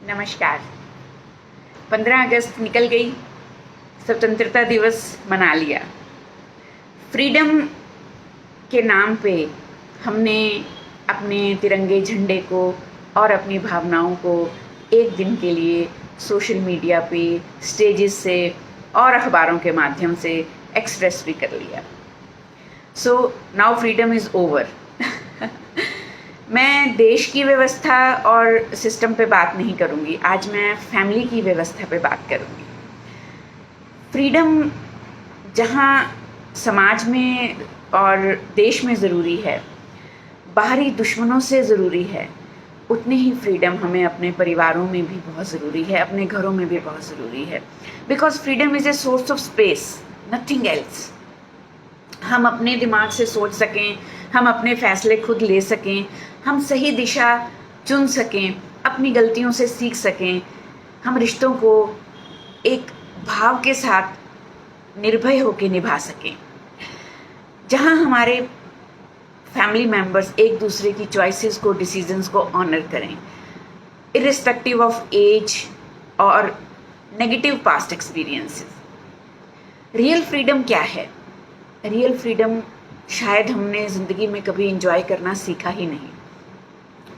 नमस्कार। 15 अगस्त निकल गई, स्वतंत्रता दिवस मना लिया। फ्रीडम के नाम पे हमने अपने तिरंगे झंडे को और अपनी भावनाओं को एक दिन के लिए सोशल मीडिया पे, स्टेजेस से और अखबारों के माध्यम से एक्सप्रेस भी कर लिया। So now freedom is over. मैं देश की व्यवस्था और सिस्टम पे बात नहीं करूँगी, आज मैं फैमिली की व्यवस्था पे बात करूँगी। फ्रीडम जहाँ समाज में और देश में ज़रूरी है, बाहरी दुश्मनों से ज़रूरी है, उतनी ही फ्रीडम हमें अपने परिवारों में भी बहुत ज़रूरी है, अपने घरों में भी बहुत ज़रूरी है। Because freedom is a source of space, nothing else. हम अपने दिमाग से सोच सकें, हम अपने फैसले खुद ले सकें, हम सही दिशा चुन सकें, अपनी गलतियों से सीख सकें, हम रिश्तों को एक भाव के साथ निर्भय होकर निभा सकें, जहां हमारे फैमिली मेम्बर्स एक दूसरे की चॉइसेस को, डिसीजंस को ऑनर करें, इर्रिस्पेक्टिव ऑफ एज और negative past experiences. Real freedom क्या है? रियल फ्रीडम शायद हमने ज़िंदगी में कभी इंजॉय करना सीखा ही नहीं,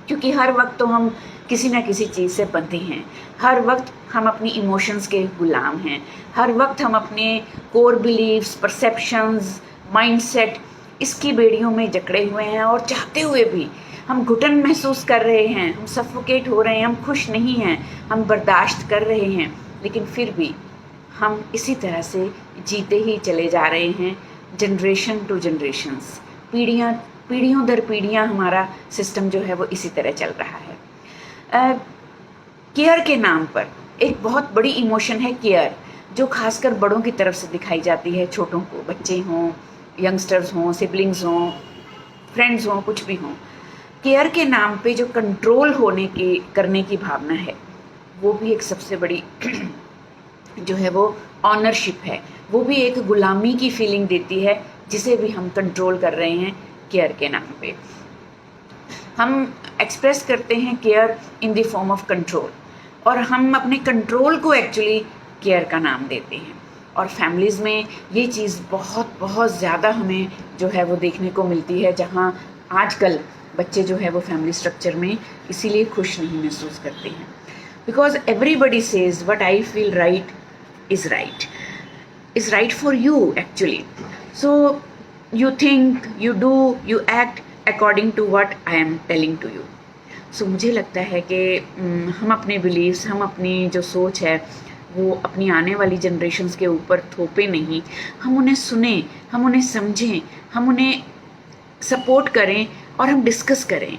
क्योंकि हर वक्त तो हम किसी ना किसी चीज़ से बंधे हैं, हर वक्त हम अपनी इमोशंस के गुलाम हैं, हर वक्त हम अपने कोर बिलीव्स, परसेप्शंस, माइंडसेट इसकी बेड़ियों में जकड़े हुए हैं और चाहते हुए भी हम घुटन महसूस कर रहे हैं, हम सफोकेट हो रहे हैं, हम खुश नहीं हैं, हम बर्दाश्त कर रहे हैं, लेकिन फिर भी हम इसी तरह से जीते ही चले जा रहे हैं। जनरेशन टू जनरेशन्स, पीढ़ियों दर पीढ़ियाँ हमारा सिस्टम जो है वो इसी तरह चल रहा है। केयर के नाम पर एक बहुत बड़ी इमोशन है केयर, जो खासकर बड़ों की तरफ से दिखाई जाती है छोटों को, बच्चे हों, यंगस्टर्स हों, सिबलिंग्स हों, फ्रेंड्स हों, कुछ भी हों। केयर के नाम पे जो कंट्रोल करने की भावना है, वो भी एक सबसे बड़ी जो है वो ऑनरशिप है, वो भी एक गुलामी की फीलिंग देती है, जिसे भी हम कंट्रोल कर रहे हैं केयर के नाम पे। हम एक्सप्रेस करते हैं care in the form of control, और हम अपने कंट्रोल को एक्चुअली केयर का नाम देते हैं। और फैमिलीज़ में ये चीज़ बहुत बहुत ज़्यादा हमें जो है वो देखने को मिलती है, जहाँ आजकल बच्चे जो है वो फैमिली स्ट्रक्चर में इसीलिए खुश नहीं महसूस करते हैं, because everybody says what I feel right is right for you actually. So you think, you do, you act according to what I am telling to you. So मुझे लगता है कि हम अपने बिलीव्स, हम अपनी जो सोच है वो अपनी आने वाली जनरेशन्स के ऊपर थोपे नहीं, हम उन्हें सुने, हम उन्हें समझें, हम उन्हें सपोर्ट करें और हम डिस्कस करें।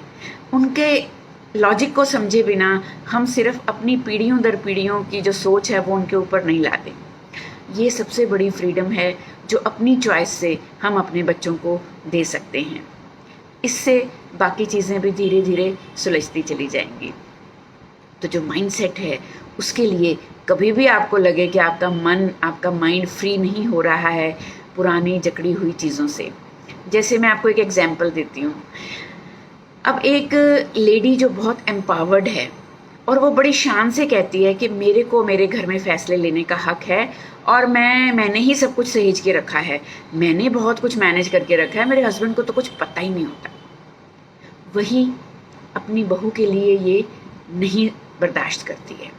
उनके लॉजिक को समझे बिना हम सिर्फ अपनी पीढ़ियों दर पीढ़ियों की जो सोच है वो उनके ऊपर नहीं लाते। ये सबसे बड़ी फ्रीडम है जो अपनी चॉइस से हम अपने बच्चों को दे सकते हैं। इससे बाकी चीज़ें भी धीरे धीरे सुलझती चली जाएंगी। तो जो माइंडसेट है, उसके लिए कभी भी आपको लगे कि आपका मन, आपका माइंड फ्री नहीं हो रहा है पुरानी जकड़ी हुई चीज़ों से। जैसे मैं आपको एक एग्जाम्पल देती हूँ। अब एक लेडी जो बहुत एम्पावर्ड है और वो बड़ी शान से कहती है कि मेरे को मेरे घर में फ़ैसले लेने का हक है, और मैंने ही सब कुछ सहेज के रखा है, मैंने बहुत कुछ मैनेज करके रखा है, मेरे हस्बैंड को तो कुछ पता ही नहीं होता। वही अपनी बहू के लिए ये नहीं बर्दाश्त करती है।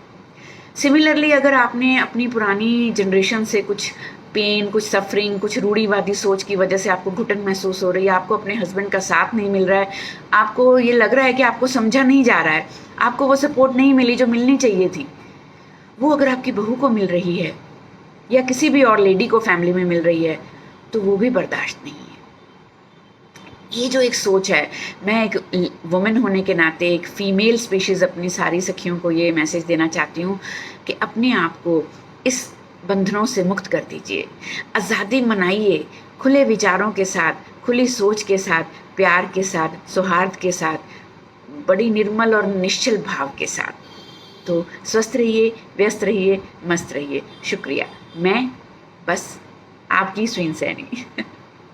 सिमिलरली अगर आपने अपनी पुरानी जनरेशन से कुछ पेन, कुछ सफरिंग, कुछ रूढ़िवादी सोच की वजह से आपको घुटन महसूस हो रही है, आपको अपने हस्बैंड का साथ नहीं मिल रहा है, आपको ये लग रहा है कि आपको समझा नहीं जा रहा है, आपको वो सपोर्ट नहीं मिली जो मिलनी चाहिए थी, वो अगर आपकी बहू को मिल रही है या किसी भी और लेडी को फैमिली में मिल रही है, तो वो भी बर्दाश्त नहीं है। ये जो एक सोच है, मैं एक वुमेन होने के नाते, एक फीमेल स्पीशीज़ अपनी सारी सखियों को ये मैसेज देना चाहती हूँ कि अपने आप को इस बंधनों से मुक्त कर दीजिए, आज़ादी मनाइए, खुले विचारों के साथ, खुली सोच के साथ, प्यार के साथ, सौहार्द के साथ, बड़ी निर्मल और निश्चल भाव के साथ। तो स्वस्थ रहिए, व्यस्त रहिए, मस्त रहिए। शुक्रिया। मैं बस आपकी स्वीन सैनी।